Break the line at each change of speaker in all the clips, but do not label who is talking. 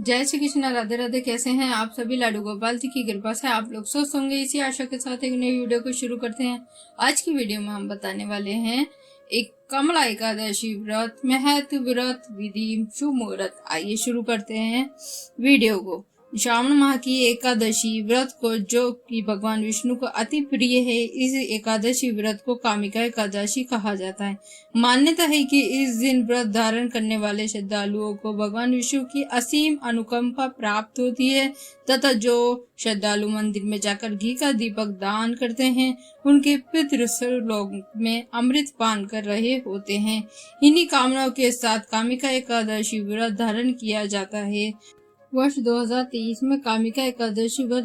जय श्री कृष्ण, राधे राधे। कैसे हैं आप सभी? लाडू गोपाल जी की कृपा से आप लोग स्वस्थ होंगे, इसी आशा के साथ एक नई वीडियो को शुरू करते हैं। आज की वीडियो में हम बताने वाले हैं एक कमला एकादशी व्रत, महत्व, व्रत विधि, शुभ मुहूर्त। आइए शुरू करते हैं वीडियो को। श्रावण माह की एकादशी व्रत को, जो कि भगवान विष्णु को अति प्रिय है, इस एकादशी व्रत को कामिका एकादशी कहा जाता है। मान्यता है कि इस दिन व्रत धारण करने वाले श्रद्धालुओं को भगवान विष्णु की असीम अनुकंपा प्राप्त होती है तथा जो श्रद्धालु मंदिर में जाकर घी का दीपक दान करते हैं, उनके पितृ स्वर्गलोक में अमृत पान कर रहे होते हैं। इन्हीं कामनाओं के साथ कामिका एकादशी व्रत धारण किया जाता है। वर्ष 2023 में कामिका एकादशी व्रत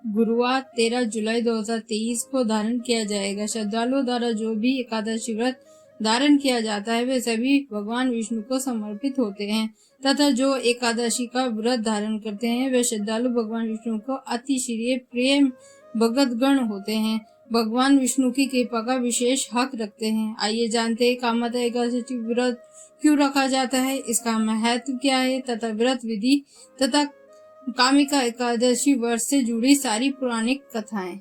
गुरुवार 13 जुलाई 2023 को धारण किया जाएगा। श्रद्धालुओं द्वारा जो भी एकादशी व्रत धारण किया जाता है वे सभी भगवान विष्णु को समर्पित होते हैं तथा जो एकादशी का व्रत धारण करते हैं वे श्रद्धालु भगवान विष्णु को अतिशय प्रेम भगत गण होते हैं। भगवान विष्णु की कृपा का विशेष हक रखते हैं। आइए जानते हैं कामिका एकादशी व्रत क्यों रखा जाता है, इसका महत्व क्या है तथा व्रत विधि तथा कामिका एकादशी व्रत से जुड़ी सारी पौराणिक कथाएं।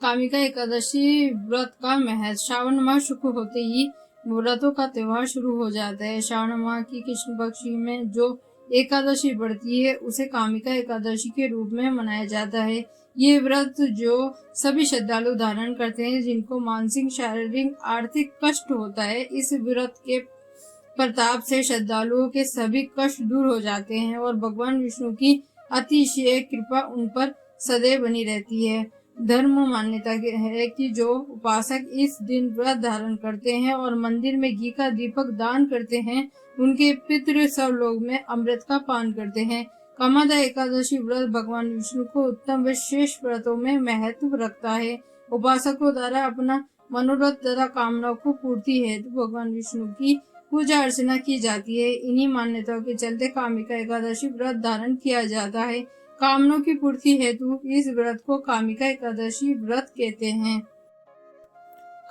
कामिका एकादशी व्रत का महत्व। श्रावण माह शुरू होते ही व्रतों का त्योहार शुरू हो जाता है। श्रावण माह की कृष्ण पक्ष में जो एकादशी बढ़ती है उसे कामिका एकादशी के रूप में मनाया जाता है। ये व्रत जो सभी श्रद्धालु धारण करते हैं जिनको मानसिक, शारीरिक, आर्थिक कष्ट होता है, इस व्रत के प्रताप से श्रद्धालुओं के सभी कष्ट दूर हो जाते हैं और भगवान विष्णु की अतिशय कृपा उन पर सदैव बनी रहती है। धर्म मान्यता है कि जो उपासक इस दिन व्रत धारण करते हैं और मंदिर में घी का दीपक दान करते हैं, उनके पितृ स्वर्गलोक में अमृत का पान करते हैं। कामिका एकादशी व्रत भगवान विष्णु को उत्तम व श्रेष्ठ व्रतों में महत्व रखता है। उपासकों द्वारा अपना मनोरथ तथा कामनाओं को पूर्ति हेतु भगवान विष्णु की पूजा अर्चना की जाती है। इन्हीं मान्यताओं के चलते कामिका एकादशी व्रत धारण किया जाता है। कामनाओं की पूर्ति हेतु इस व्रत को कामिका एकादशी व्रत कहते हैं।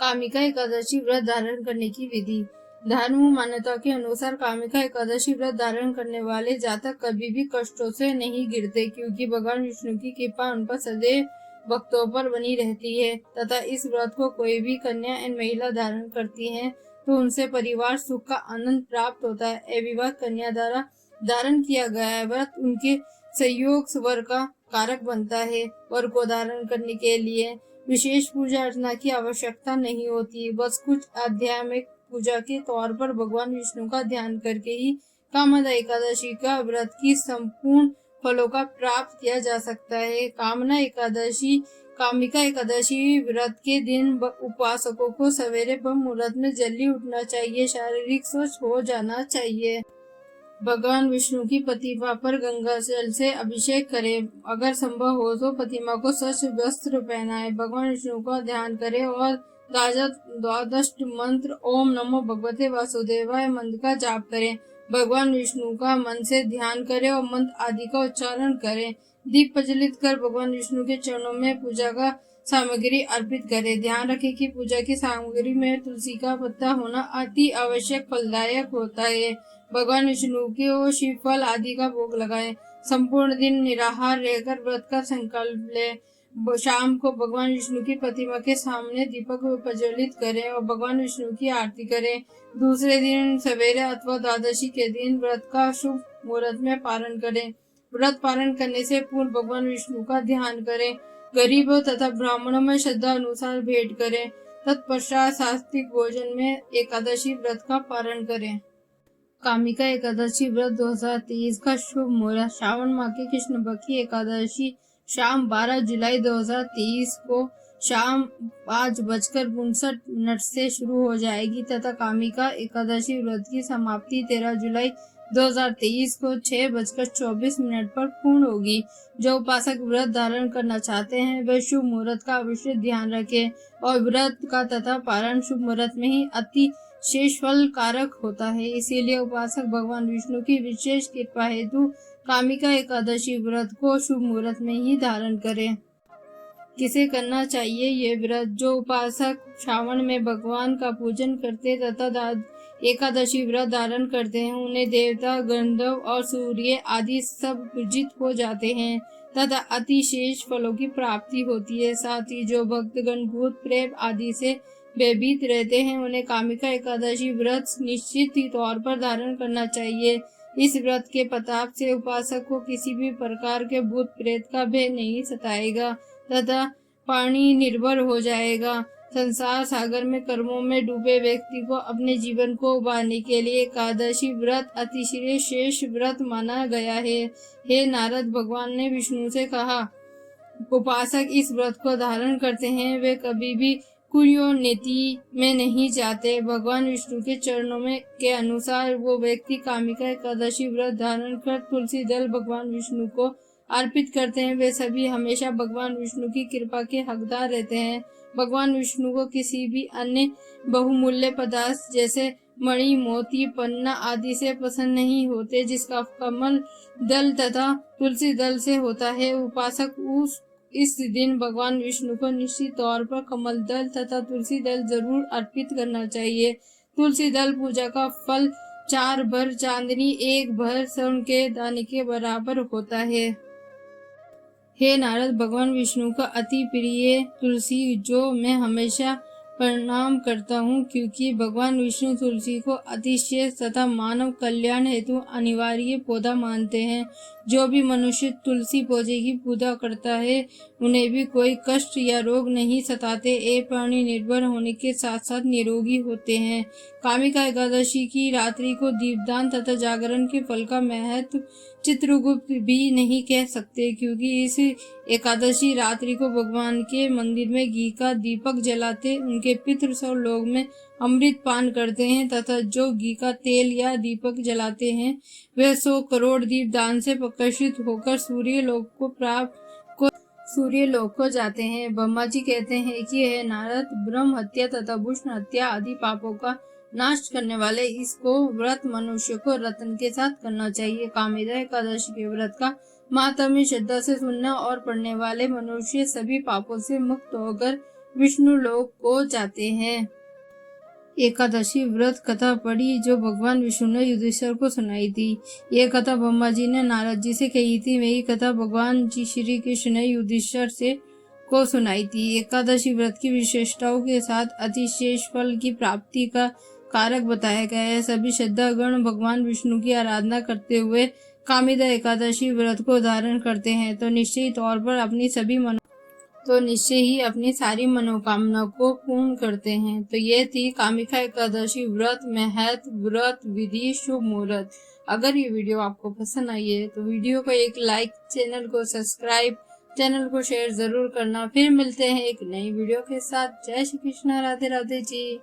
कामिका एकादशी व्रत धारण करने की विधि। धर्म मान्यताओं के अनुसार कामिका एकादशी व्रत धारण करने वाले जातक कभी भी कष्टों से नहीं गिरते, क्योंकि भगवान विष्णु की कृपा उन पर सदैव भक्तों पर बनी रहती है तथा इस व्रत को कोई भी कन्या एवं महिला धारण करती है तो उनसे परिवार सुख का आनंद प्राप्त होता है। अविवाहित कन्या द्वारा धारण किया गया व्रत उनके संयोग स्वर का कारक बनता है। वर को धारण करने के लिए विशेष पूजा अर्चना की आवश्यकता नहीं होती, बस कुछ आध्यात्मिक पूजा के तौर पर भगवान विष्णु का ध्यान करके ही कामिका एकादशी का व्रत की संपूर्ण फलों का प्राप्त किया जा सकता है। कामिका एकादशी व्रत के दिन उपासकों को सवेरे ब्रह्म मुहूर्त में जल्दी उठना चाहिए, शारीरिक स्वच्छ हो जाना चाहिए। भगवान विष्णु की प्रतिमा पर गंगा जल से अभिषेक करें। अगर संभव हो तो प्रतिमा को स्वच्छ वस्त्र पहनाएं। भगवान विष्णु का ध्यान करें और द्वादश मंत्र ओम नमो भगवते वासुदेवाय मंत्र का जाप करें। भगवान विष्णु का मन से ध्यान करें और मंत्र आदि का उच्चारण करें। दीप प्रज्वलित कर भगवान विष्णु के चरणों में पूजा का सामग्री अर्पित करें। ध्यान रखें कि पूजा की सामग्री में तुलसी का पत्ता होना अति आवश्यक फलदायक होता है। भगवान विष्णु को श्रीफल आदि का भोग लगाएं। संपूर्ण दिन निराहार रहकर व्रत का संकल्प लें। शाम को भगवान विष्णु की प्रतिमा के सामने दीपक प्रज्वलित करें और भगवान विष्णु की आरती करें। दूसरे दिन सवेरे अथवा द्वादशी के दिन व्रत का शुभ मुहूर्त में पारण करें। व्रत पारण करने से पूर्व भगवान विष्णु का ध्यान करें। गरीबों तथा ब्राह्मणों में श्रद्धा अनुसार भेंट करें। तत्पश्चात सात्विक भोजन में एकादशी व्रत का पारण करें। कामिका एकादशी व्रत 2023 का शुभ मुहूर्त। श्रावण माह की कृष्ण पक्ष की एकादशी शाम 12 जुलाई 2023 को शाम 5:59 से शुरू हो जाएगी तथा कामिका एकादशी व्रत की समाप्ति 13 जुलाई 2023 को 6:24 पर पूर्ण होगी। जो उपासक व्रत धारण करना चाहते हैं वे शुभ मुहूर्त का अवश्य ध्यान रखें और व्रत का तथा पारण शुभ मुहूर्त में ही अति शेष फल कारक होता है। इसीलिए उपासक भगवान विष्णु की विशेष कृपा हेतु कामिका एकादशी व्रत को शुभ मुहूर्त में ही धारण करें। किसे करना चाहिए ये व्रत? जो उपासक श्रावण में भगवान का पूजन करते तथा एकादशी व्रत धारण करते हैं उन्हें देवता, गंधर्व और सूर्य आदि सब पूजित हो जाते हैं तथा अतिशेष फलों की प्राप्ति होती है। साथ ही जो भक्तगण भूत प्रेत आदि से भयभीत रहते हैं उन्हें कामिका एकादशी व्रत निश्चित ही तौर पर धारण करना चाहिए। इस व्रत के प्रताप से उपासक को किसी भी प्रकार के भूत प्रेत का भय नहीं सताएगा तथा पानी निर्भर हो जाएगा। संसार सागर में कर्मों में डूबे व्यक्ति को अपने जीवन को उबारने के लिए एकादशी व्रत अतिशय शेष व्रत माना गया है। हे नारद, भगवान ने विष्णु से कहा, उपासक इस व्रत को धारण करते हैं वे कभी भी कुयोनिति में नहीं जाते। भगवान विष्णु के चरणों में के अनुसार वो व्यक्ति कामिका एकादशी व्रत धारण कर तुलसी दल भगवान विष्णु को अर्पित करते हैं वे सभी हमेशा भगवान विष्णु की कृपा के हकदार रहते हैं। भगवान विष्णु को किसी भी अन्य बहुमूल्य पदार्थ जैसे मणि, मोती, पन्ना आदि से पसंद नहीं होते जिसका कमल दल तथा तुलसी दल से होता है। उपासक इस दिन भगवान विष्णु को निश्चित तौर पर कमल दल तथा तुलसी दल जरूर अर्पित करना चाहिए। तुलसी दल पूजा का फल 4 भर चांदनी 1 भर स्वर्ण के दाने के बराबर होता है। हे नारद, भगवान विष्णु का अति प्रिय तुलसी जो मैं हमेशा प्रणाम करता हूँ क्योंकि भगवान विष्णु तुलसी को अतिशय तथा मानव कल्याण हेतु अनिवार्य पौधा मानते हैं। जो भी मनुष्य तुलसी पौधे की पूजा करता है उन्हें भी कोई कष्ट या रोग नहीं सताते। ये प्राणी निर्भर होने के साथ साथ निरोगी होते हैं। कामिका एकादशी की रात्रि को दीपदान तथा जागरण के फल का महत्व चित्रगुप्त भी नहीं कह सकते क्योंकि इस एकादशी रात्रि को भगवान के मंदिर में घी का दीपक जलाते उनके पितृ सब लोग में अमृत पान करते हैं तथा जो घी का तेल या दीपक जलाते हैं वे 100 करोड़ दीप दान से प्रकाशित होकर सूर्य लोक को जाते हैं। ब्रह्मा जी कहते हैं कि हे नारद, ब्रह्म हत्या तथा भूषण हत्या आदि पापों का नाश करने वाले इसको व्रत मनुष्य को रत्न के साथ करना चाहिए। कामिका एकादशी के व्रत का महात्म्य श्रद्धा से सुनने और पढ़ने वाले मनुष्य सभी पापों से मुक्त होकर विष्णु लोक को जाते हैं। एकादशी व्रत कथा पढ़ी जो भगवान विष्णु ने युधिष्ठिर को सुनाई थी। ये कथा ब्रह्मा जी ने नारद जी से कही थी। वही कथा भगवान जी श्री कृष्ण ने युधिष्ठिर से को सुनाई थी। एकादशी व्रत की विशेषताओं के साथ अतिशेष फल की प्राप्ति का कारक बताया गया है। सभी श्रद्धागण भगवान विष्णु की आराधना करते हुए कामिका एकादशी व्रत को धारण करते हैं तो निश्चय तौर पर अपनी सारी मनोकामना को पूर्ण करते हैं। तो ये थी कामिका एकादशी व्रत महत्व, व्रत विधि, शुभ मुहूर्त। अगर ये वीडियो आपको पसंद आई है तो वीडियो को एक लाइक, चैनल को सब्सक्राइब, चैनल को शेयर जरूर करना। फिर मिलते हैं एक नई वीडियो के साथ। जय श्री कृष्ण, राधे राधे जी।